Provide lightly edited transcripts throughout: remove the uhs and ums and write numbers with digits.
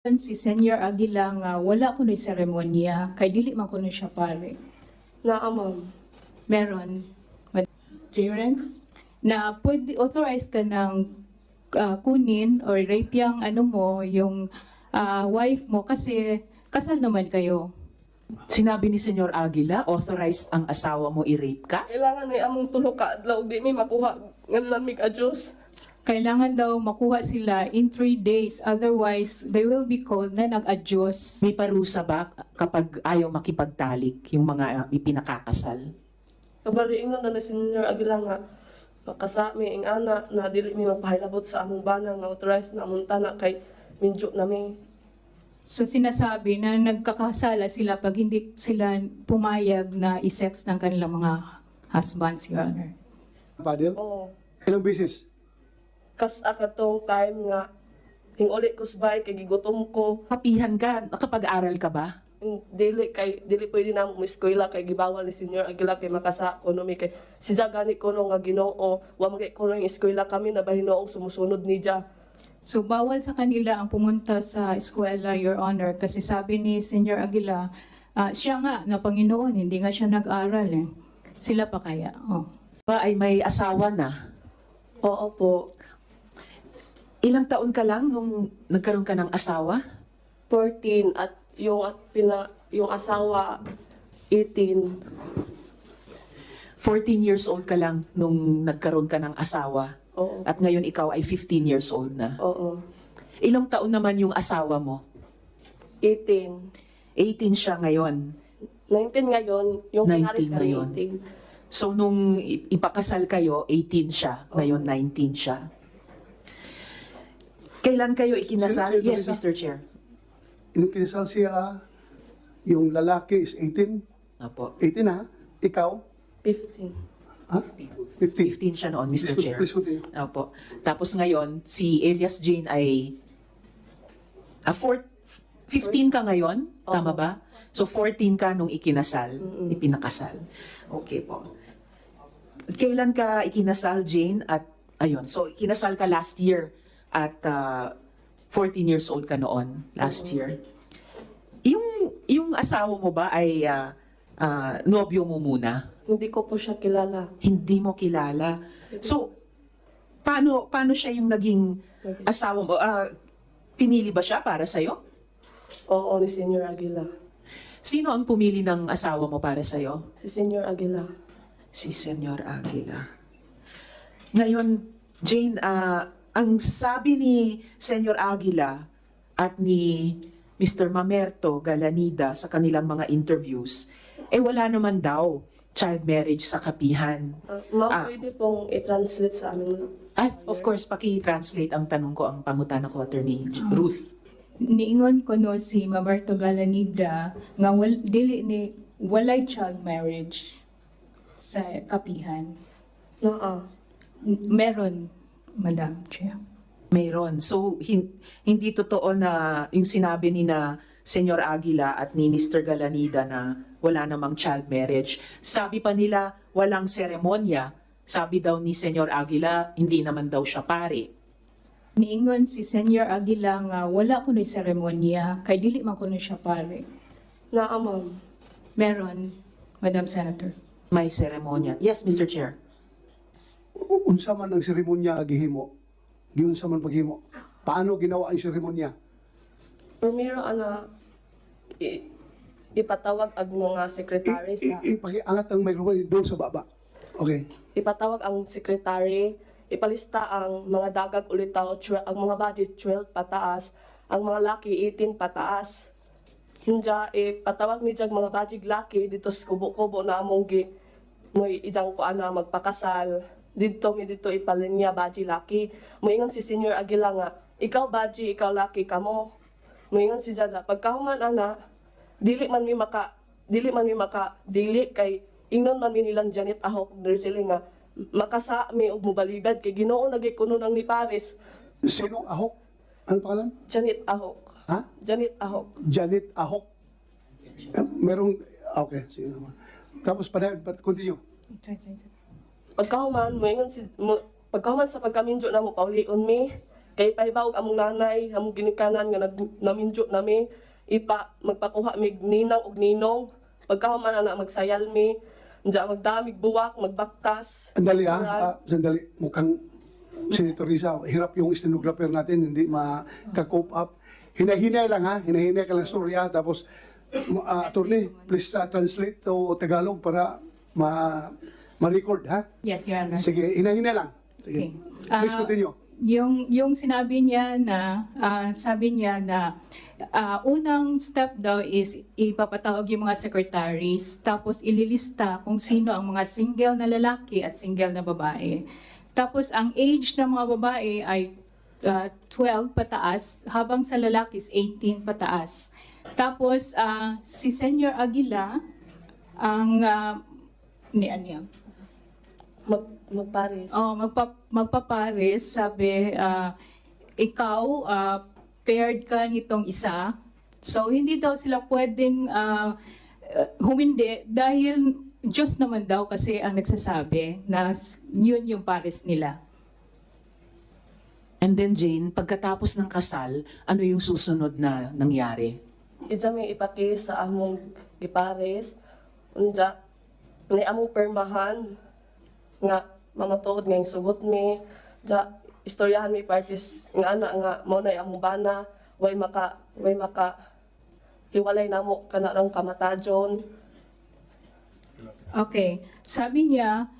Si Senior Aguila nga wala ko na seremonya kay dili man ko na siya pare. Naa, ma'am. Meron clearance na pwede authorize ka ng kunin or rape yung ano mo, yung wife mo kasi kasal naman kayo. Sinabi ni Senyor Aguila, authorized ang asawa mo i-rape ka? Kailangan ni among tulo ka adlaw di mi makuha nganlan mi ka-Diyos. Kailangan daw makuha sila in 3 days, otherwise they will be called na nag-adyos. May parusa ba kapag ayaw makipagtalik yung mga ipinakakasal? Kabaliingon na ni Senior Aguila nga makasa mi ing ana na dili mi magpahilabot sa among bana nga authorized na among tanak kay minjo na mi. So sinasabi na nagkakasala sila pag hindi sila pumayag na i-sex ng kanilang mga husbands, Your Honor. Padel? Oo. Ilang beses? Kas akatong time nga hinguli ko sabay kay gigutom ko. Kapihan ka, nakapag-aral ka ba? Dili pwede na mo eskwela kay gibawal ni Senior Aguila kay makasa ko no mi kay si gani ko no nga Ginoo wa magay ko no eskwela kami na bahinoong sumusunod ni Dia. So bawal sa kanila ang pumunta sa eskwela, Your Honor, kasi sabi ni Senior Aguila, siya nga na Panginoon, hindi nga siya nag-aral eh. Sila pa kaya? Oh. Ba ay may asawa na? Oo po. Ilang taon ka lang nung nagkaroon ka ng asawa? 14 at yung asawa 18. 14 years old ka lang nung nagkaroon ka ng asawa. Oo. At ngayon ikaw ay 15 years old na. Oo. Ilang taon naman yung asawa mo? 18. 18 siya ngayon. 19 ngayon, yung 19 pinaris kami ngayon. 18. So nung ipakasal kayo, 18 siya. Ngayon 19 siya. Kailan kayo ikinasal? Sino- sino Yes, isa? Mr. Chair. Nung kinasal siya, yung lalaki is 18. Apo. 18 ha? Ikaw? 15. Ha? 15. 15 siya noon, Mr. Chair. Please continue. Opo. Tapos ngayon, si Elias Jane ay 15 ka ngayon? Tama ba? So 14 ka nung ikinasal, ipinakasal. Okay po. Kailan ka ikinasal, Jane? At ayun, so ikinasal ka last year at 14 years old ka noon, last year. Yung asawa mo ba ay nobyo mo muna? Hindi ko po siya kilala. Hindi mo kilala. So, paano siya yung naging asawa mo? Pinili ba siya para sa'yo? Oo, ni Senior Aguila. Sino ang pumili ng asawa mo para sa'yo? Si Senior Aguila. Si Senyor Aguila. Ngayon, Jane, ang sabi ni Senyor Aguila at ni Mr. Mamerto Galanida sa kanilang mga interviews, wala naman daw child marriage sa kapihan. Pwede pong i-translate sa amin. Of course, paki-translate ang tanong ko, ang pangutana ko, Attorney Ruth. Niingon ko no si Maberto Galanida nga walay child marriage sa kapihan. Oo. Meron, Madam Chair. Mayroon. So, hindi totoo na yung sinabi ni na Senyor Aguila at ni Mr. Galanida na wala namang child marriage. Sabi pa nila, walang seremonya. Sabi daw ni Senyor Aguila, hindi naman daw siya pare. Niingon si Senior Aguila nga wala ko na seremonya kay dili man ko na siya pare. Naa, ma'am. Meron, Madam Senator. May seremonya. Yes, Mr. Chair. Unsa man ang seremonya gihimo? Giunsa man paghimo? Paano ginawa ang seremonya? Primero, ipatawag ang mga sekretary sa... Ipakiangat ang microphone doon sa baba. Okay. Ipatawag ang sekretary, ipalista ang mga dagag ulitaw, ang mga body 12 pataas, ang mga laki 18 pataas. Hinja, ipatawag ni jag mga body laki dito sa kubo-kubo na among mo idang ko ana magpakasal. Dito ipalinya body laki. Moingon si Senior Aguila nga, ikaw body, ikaw laki kamo. Moingon si Jada, pagkahuman ana, dili man mi maka kay ingnon man mi nilang Janet Ahok sila nga makasa mi og mobalibad kay Ginoo nagay kuno nang ni Paris. Sinong Ahok? Ano pangalan? Janet Ahok. Ha? Janet Ahok. Janet Ahok. Merong... Okay. Sige. Tapos, continue. Pagkahuman sa pagkaminjo na mo paulion mi Kay pahibaw among nanay, among ginikanan nga naminjo nami, magpakuha mig ninang og ninong, pagkahuman na magsayal mi, diya magdamig buwak, magbaktas. Sandali sandali. Mukhang Senator Risa, hirap yung stenographer natin, hindi maka-cope up. Hinahinay lang ha, hinahinay ka lang storya, tapos attorney, please translate to Tagalog para ma-record ha. Yes, Your Honor. Sige, hinahinay lang. Sige. Okay. Please continue. Yung sinabi niya na, sabi niya na unang step daw is ipapatawag yung mga secretaries, tapos ililista kung sino ang mga single na lalaki at single na babae. Tapos ang age ng mga babae ay 12 pataas, habang sa lalaki is 18 pataas. Tapos si Senyor Aguila, ang niya. Magpares. Oh, magpapares, sabi, ikaw, paired ka nitong isa. So, hindi daw sila pwedeng humindi dahil Diyos naman daw kasi ang nagsasabi na yun yung pares nila. And then Jane, pagkatapos ng kasal, ano yung susunod na nangyari? Ija may ipati sa among gipares. Unja, ni among permahan nga mamatuod nga yung sugot mi. Ja, istoryahan mi parties nga ana nga mao na among bana, way maka hiwalay namo kanarang kamatajon. Okay. Sabi niya,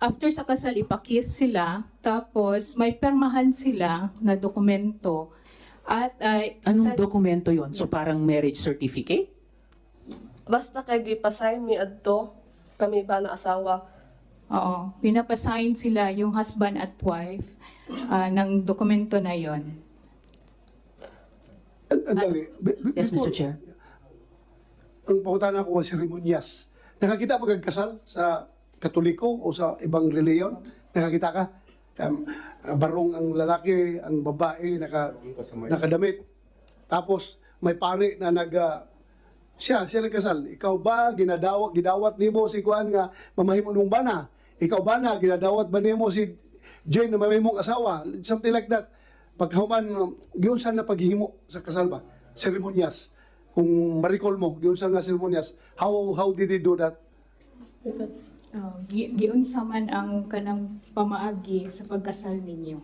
after sa kasal, ipakiss sila, tapos may permahan sila na dokumento. At Anong dokumento yon? So parang marriage certificate? Basta kay gipasign mi adto kami ba na asawa. Oo, pinapasign sila yung husband at wife ng dokumento na yon. Andali. Yes, Mr. Chair. Ang pangutana ko si Seremonyas. Nakakita magkasal sa Katoliko o sa ibang reliyon? Nakakita ka? Barong ang lalaki, ang babae, nakadamit. Tapos may pare na siya nagkasal. Ikaw ba gidawat nimo si Kuan nga mamahimo nung bana? Ikaw ba na ginadawat ba nimo si Jane na mamahimong asawa? Something like that. Pagkahuman, giyon saan na paghihimo sa kasal ba? Seremonyas. Kung ma-recall mo, giyon saan nga seremonyas. How did he do that? Giunsa man ang kanang pamaagi sa pagkasal ninyo?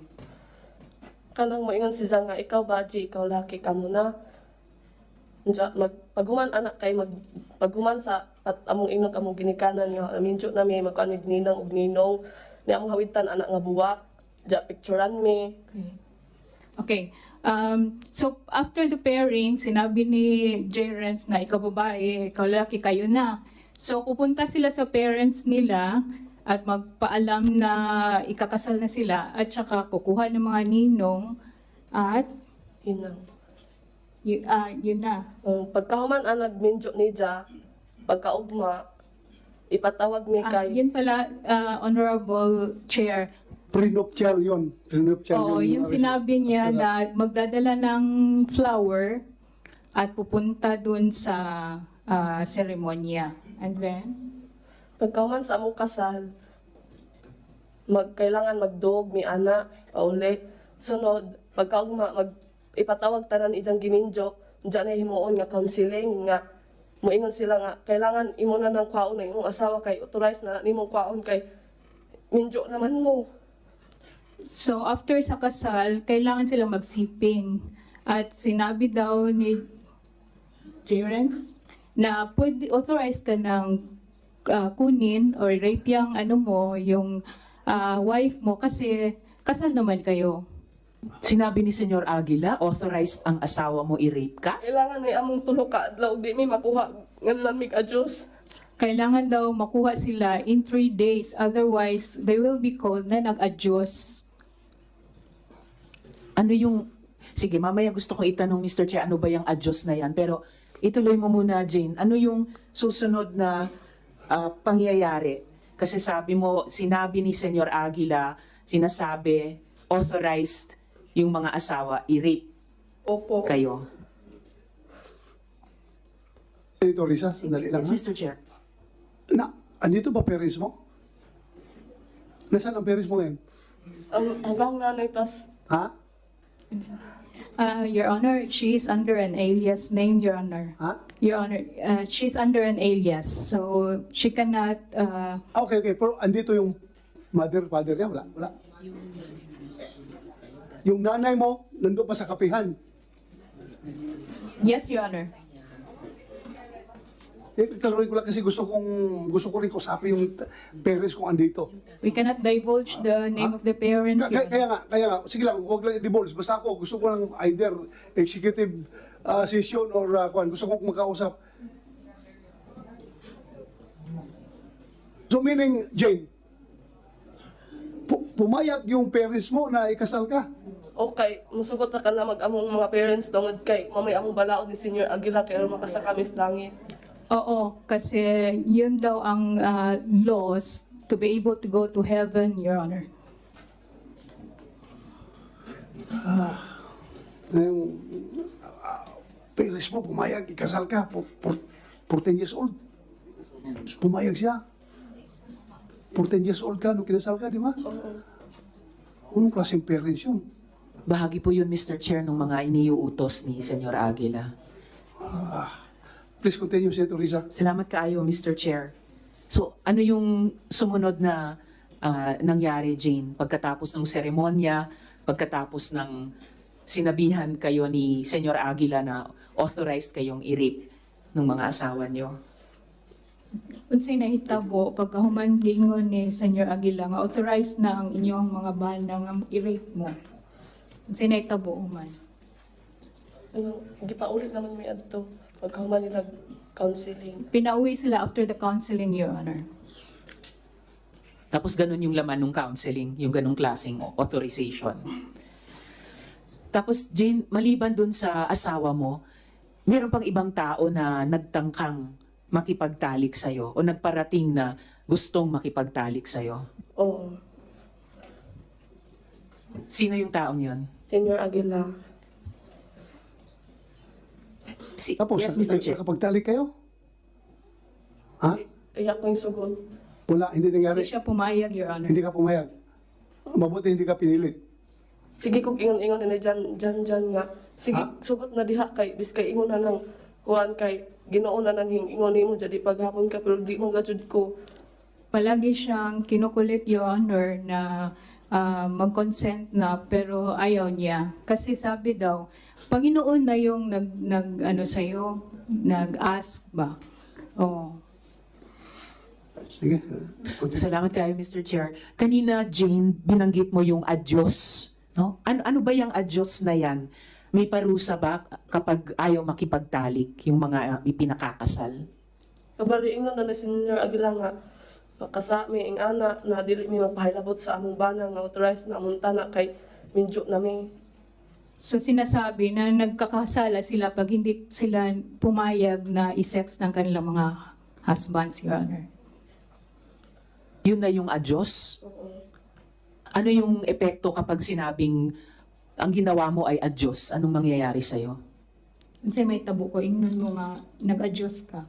Kanang moingon si Zang nga ikaw baji, ikaw laki ka muna. Unja paghuman anak kay paghuman sa among inog among ginikanan nga minjo na mi magkuan mig ninang ug ninong ni among hawitan anak nga buwak. Ja picturean mi. Okay. So, after the pairing, sinabi ni J. Renz na ikaw babae, ikaw lalaki, kayo na. So, pupunta sila sa parents nila at magpaalam na ikakasal na sila at saka kukuha ng mga ninong at Hinang. yun na. Pagkahuman anak minjo ni Ja, pagkaugma ipatawag mi kay Yun pala, Honorable Chair. Prenuptial yun. Prenuptial Oo, yun. yung sinabi niya na magdadala ng flower at pupunta dun sa seremonya. And then? pagkahuman sa among kasal kailangan magdog mi ana pauli. Sunod pagkaugma ipatawag tanan ijang giminjo, diyan na himuon nga counseling nga moingon sila nga kailangan imo na nang kwaon na imong asawa kay authorized na nimong kwaon kay minjo naman mo. So, after sa kasal, kailangan silang magsiping. At sinabi daw ni Jerence na pwede authorized ka ng kunin or rape yung yung wife mo kasi kasal naman kayo. Sinabi ni Senyor Aguila, authorized ang asawa mo i-rape ka? Kailangan ni among tulo ka adlaw di mi makuha ngan mig adjust. Kailangan daw makuha sila in 3 days. Otherwise, they will be called na nag-adyos. Ano yung... Sige, mamaya gusto ko itanong, Mr. Chair, ano ba yung adjust na yan? Pero ituloy mo muna, Jane. Ano yung susunod na pangyayari? Kasi sinabi ni Senyor Aguila, sinasabi, authorized yung mga asawa i-rape Opo. kayo. Senator Risa, sandali lang Yes, ha. Mr. Chair. Andito ba parents mo? Nasaan ang parents mo ngayon? Hanggang nanay tas Ha? Your Honor, she is under an alias name, Your Honor. Ha? Your Honor, she's under an alias, so she cannot. Okay, okay. Pero andito yung mother, father niya? Wala, wala. Yung nanay mo, nandun pa sa kapihan. Yes, Your Honor. Klaruin ko lang kasi gusto ko rin kusapin yung parents kung andito. We cannot divulge the name of the parents, Your Honor. Kaya nga, sige lang, huwag lang i-divulge. Basta ako, gusto ko lang either executive session or gusto ko makausap. So meaning, Jane, pumayag yung parents mo na ikasal ka. Okay, musugot na ka na mag-among mga parents tungod kay mamay among balaod ni Senior Aguila kay makasa kami sa langit. Oo, kasi yun daw ang laws to be able to go to heaven, Your Honor. Yung parents mo, pumayag, ikasal ka, 14 years old. Pumayag siya. 14 years old ka nung kinasal ka, di ba? Anong klaseng parents yun? Bahagi po yun, Mr. Chair, ng mga iniuutos ni Senyor Aguila. Please continue, Senator Risa. Salamat kaayo, Mr. Chair. So, ano yung sumunod na nangyari, Jane, pagkatapos ng seremonya, pagkatapos ng sinabihan kayo ni Senyor Aguila na authorized kayong i-rape ng mga asawa niyo? Unsay nahitabo pagkahuman gingon ni Senyor Aguila nga authorized na ang inyong mga bana nga i-rape mo. Unsay nahitabo human? Gipaulit naman mi adto pagkahuman nila counseling. Pinauwi sila after the counseling, Your Honor. Tapos ganun yung laman ng counseling, yung ganung klaseng authorization. Tapos Jane, maliban dun sa asawa mo, meron pang ibang tao na nagtangkang makipagtalik sa'yo o nagparating na gustong makipagtalik sa'yo. Oo. Sino yung taong yun? Senior Aguila. Tapos, yes, Mr. Chair. nakapagtalik kayo? Ha? Iyak ko yung sugod. Wala, hindi nangyari. Hindi siya pumayag, Your Honor. Hindi ka pumayag. Mabuti hindi ka pinilit. Sige kog ingon-ingon na dyan nga. Sige, Ha? sugot na diha kay bis kay ingon na nang kuan kay Ginoo na nang ingon nimo jadi paghapon ka pero di mo gajud ko. Palagi siyang kinukulit, Your Honor, na mag-consent na pero ayaw niya. Kasi sabi daw, Panginoon na yung ano sa'yo, nag-ask ba? Oh. Sige. Salamat kayo, Mr. Chair. Kanina, Jane, binanggit mo yung adyos. No? Ano ba yung adyos na yan? May parusa ba kapag ayaw makipagtalik yung mga ipinakakasal? Kabali ingon na ni Senior Aguila nga makasa mi ing ana na dili mi magpahilabot sa among bana nga authorized na among tanak kay minjo na mi. So sinasabi na nagkakasala sila pag hindi sila pumayag na isex ng kanilang mga husbands, Your Honor. Yun na yung adyos? Ano yung epekto kapag sinabing ang ginawa mo ay adyos? Anong mangyayari sa'yo? Kasi may tabo ko, ingnon mo nga, nag-adjust ka.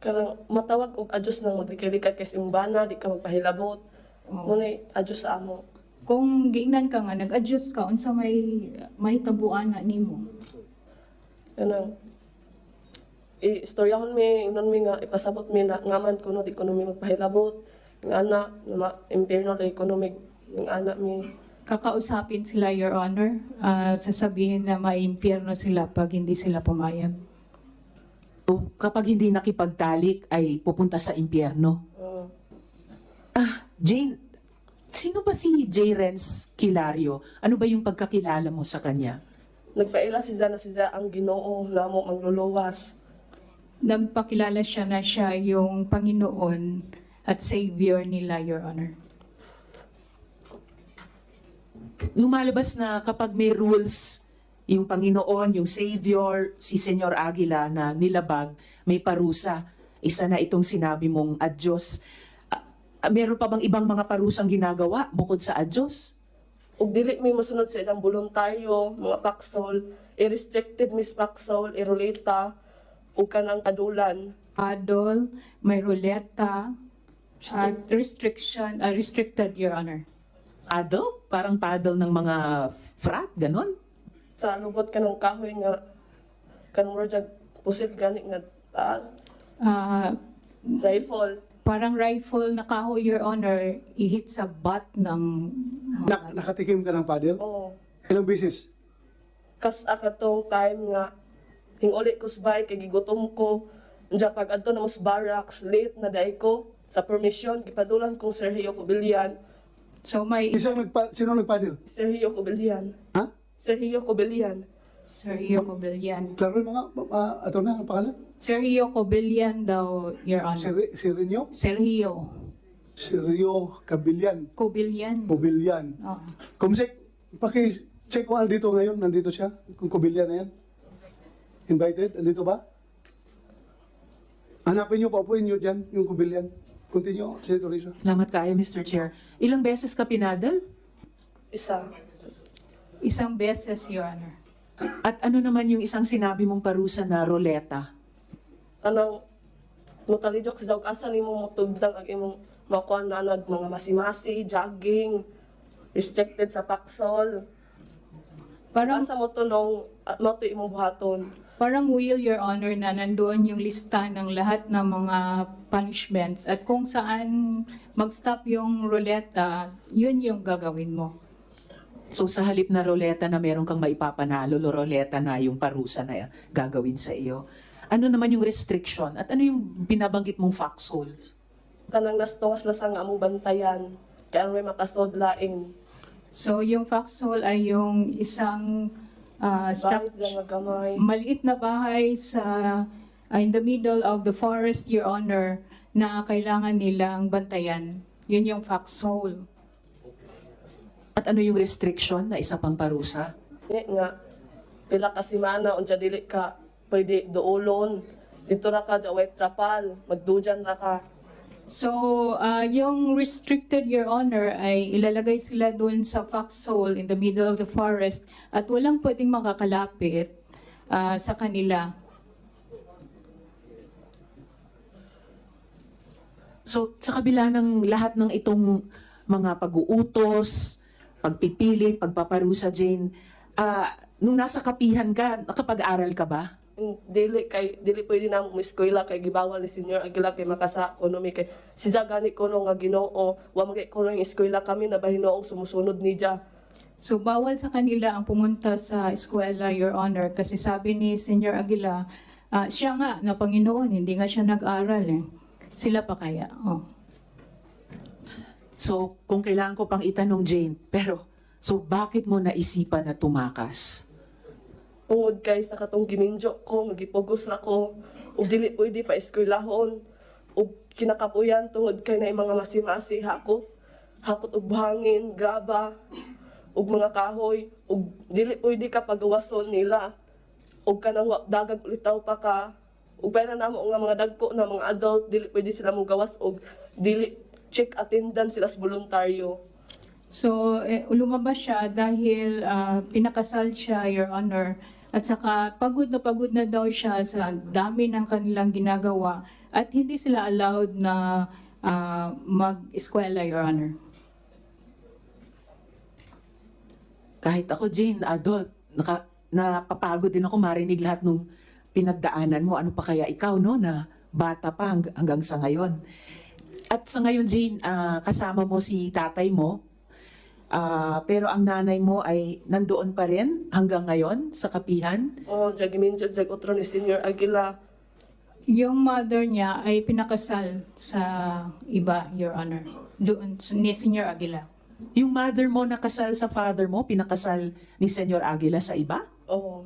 Kanang matawag og adjust nang maglikay-likay kay imong bana di ka magpahilabot. Munay adjust sa amo. Kung giingnan ka nga, nag-adjust ka, unsa may tabuan na nimo. Kanang istoryahon mi ingnon mi nga ipasabot mi na ngaman kuno di kuno mi magpahilabot. Ng ana na impierno la economic ng ana mi. Kakausapin sila, Your Honor, sasabihin na maimpyerno sila pag hindi sila pumayag. So, kapag hindi nakipagtalik ay pupunta sa impyerno. Jane, sino ba si J. Renz Kilario? Ano ba yung pagkakilala mo sa kanya? Nagpaila siya na siya ang Ginoo namo mangluluwas. Nagpakilala siya na siya yung Panginoon at Savior nila, Your Honor. Lumalabas na kapag may rules, yung Panginoon, yung Savior, si Senyor Aguila na nilabag, may parusa. Isa na itong sinabi mong adyos. Meron pa bang ibang mga parusang ginagawa bukod sa adyos? Ug dili mi mosunod sa ilang voluntaryo, mga paksol, i-restricted mis paksol, iruleta, ug kanang kadulan. Adol, may ruleta, restricted, Your Honor. Paddle? Parang paddle ng mga frat, ganon? Sa lubot ka ng kahoy nga kanang rajag pusit gani nga taas. Ah, Rifle. parang rifle na kahoy, Your Honor, i-hit sa butt ng... Nakatikim ka ng paddle? Oo. Ilang beses? Kas akatong time nga hinguli ko sabay kay gigutom ko. Diya pag adto na mas barracks late na day ko sa permission gipadulan kong Sergio Cobillan. So may Sino nagpaddle? Sergio Cobillan. Ha? Sergio Cobillan. Sergio Cobillan. Klaro mga, ato na ang pangalan? Sergio Cobillan daw, Your Honor. Sirinyo? Sergio Sirio Cabillan. Cobillan. Cobillan. Oo. Kumsek, paki-check mo dito ngayon, nandito siya, kung Cobillan na yan. Invited, nandito ba? Hanapin niyo, paupuin niyo dyan, yung Cobillan. Continue, Senator Risa. Salamat kayo, Mr. Chair. Ilang beses ka pinadal? Isa. Isang beses, Your Honor. At ano naman yung isang sinabi mong parusa na roleta? Anang mutalijok sa daog asa nimo motugdang ang imong makuha na nag mga masimasi, jogging, restricted sa paksol. Parang, Asa mo to nung mo to imong buhaton. parang will, Your Honor, na nandoon yung lista ng lahat ng mga punishments at kung saan mag-stop yung ruleta, yun yung gagawin mo. So sa halip na roleta na meron kang maipapanalo, roleta na yung parusa na gagawin sa iyo. Ano naman yung restriction? At ano yung binabanggit mong foxholes? Kanang lastongas lasang among bantayan. Kaya may makasod laing. So yung foxhole ay yung isang Bahay structure, sila nga gamay. maliit na bahay sa in the middle of the forest, Your Honor, na kailangan nilang bantayan. Yun yung foxhole. At ano yung restriction na isa pang parusa? Nga pila ka semana unsa dili ka pwede doolon. Dito ra ka way trapal, magdujan ra ka. So, yung restricted, Your Honor, ay ilalagay sila dun sa foxhole in the middle of the forest at walang pwedeng makakalapit sa kanila. So sa kabila ng lahat ng itong mga pag-uutos, pagpipili, pagpaparusa, Jane, nung nasa kapihan ka, nakapag-aral ka ba? Dili pwede na mo eskwela kay gibawal ni Senior Aguila kay makasa ekonomi kay si gani ko nga Ginoo wa magay ko ng eskwela kami na bahinoong sumusunod ni Dia. So, bawal sa kanila ang pumunta sa eskwela, Your Honor, kasi sabi ni Senior Aguila, siya nga na Panginoon, hindi nga siya nag-aral eh. Sila pa kaya? Oh. So kung kailangan ko pang itanong, Jane, so bakit mo naisipan na tumakas? Tungod kay sa katong giminjo ko, magipugos ra ko, ug dili pwede pa eskwelahon, ug kinakapuyan tungod kay na mga masimasi hakot og buhangin, graba, ug mga kahoy, ug dili pwede ka pagawason nila, ug kanang dagag ulitaw pa ka, ug pera namo nga mga dagko na mga adult, dili pwede sila mo gawas, ug dili check attendance sila sa voluntaryo. So, lumabas siya dahil pinakasal siya, Your Honor. At saka pagod na daw siya sa dami ng kanilang ginagawa at hindi sila allowed na mag-eskwela, Your Honor. Kahit ako, Jane, adult, napapagod din ako marinig lahat nung pinagdaanan mo. Ano pa kaya ikaw, no, na bata pa hanggang sa ngayon. At sa ngayon, Jane, kasama mo si tatay mo, pero ang nanay mo ay nandoon pa rin hanggang ngayon sa kapihan. Jag giminjo jag otro ni Senior Aguila. Yung mother niya ay pinakasal sa iba, Your Honor. Doon, ni Senior Aguila. Yung mother mo nakasal sa father mo, pinakasal ni Senyor Aguila sa iba? Oo.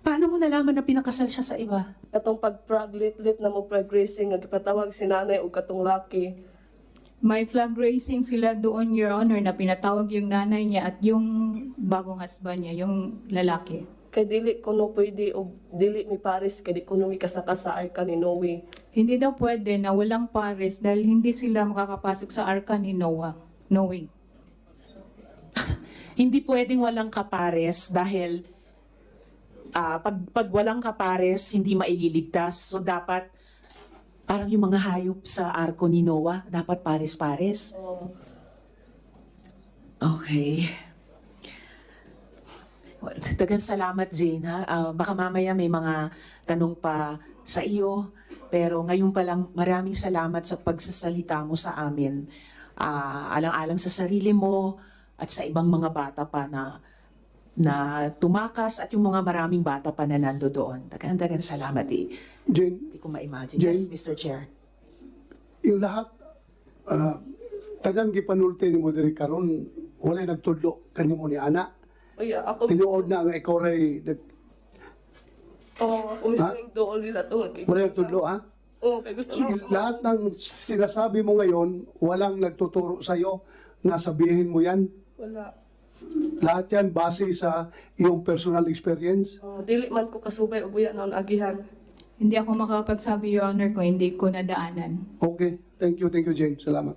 Paano mo nalaman na pinakasal siya sa iba? Katong pag-praglit-lit na mo progressing, nga gipatawag si nanay o katong laki. May flag raising sila doon, Your Honor, na pinatawag yung nanay niya at yung bagong husband niya, yung lalaki. Kay dili ko no pwede o dili mi pares kay di ko no ikasaka sa arka ni Noe. Hindi daw pwede na walang pares dahil hindi sila makakapasok sa arka ni Noah. Knowing. Hindi pwedeng walang kapares dahil pag walang kapares, hindi maililigtas. So dapat, parang yung mga hayop sa arko ni Noah, dapat pares-pares. Okay. Well, dagang salamat, Jane. Ha? Baka mamaya may mga tanong pa sa iyo. Pero ngayon pa lang, maraming salamat sa pagsasalita mo sa amin. Alang-alang sa sarili mo at sa ibang mga bata pa na tumakas at yung mga maraming bata pa na nando doon. Dagan salamat eh. Jane, Hindi ko ma-imagine. Jane? Yes, Mr. Chair. yung lahat, tanan gipanulti ni mo diri karon wala nagtudlo kanimo ni ana. Uy, ako, Tinuod na nga ikaw ray ako mismo yung doon nila to. wala nagtudlo ha. Oo, kaya gusto mo. Lahat ng sinasabi mo ngayon, walang nagtuturo sa iyo na sabihin mo yan. Wala. Lahat yan base sa iyong personal experience. Dili man ko kasubay o buya na agihan. Hindi ako makapagsabi, Your Honor, kung hindi ko nadaanan. Okay. Thank you, Jane. Salamat.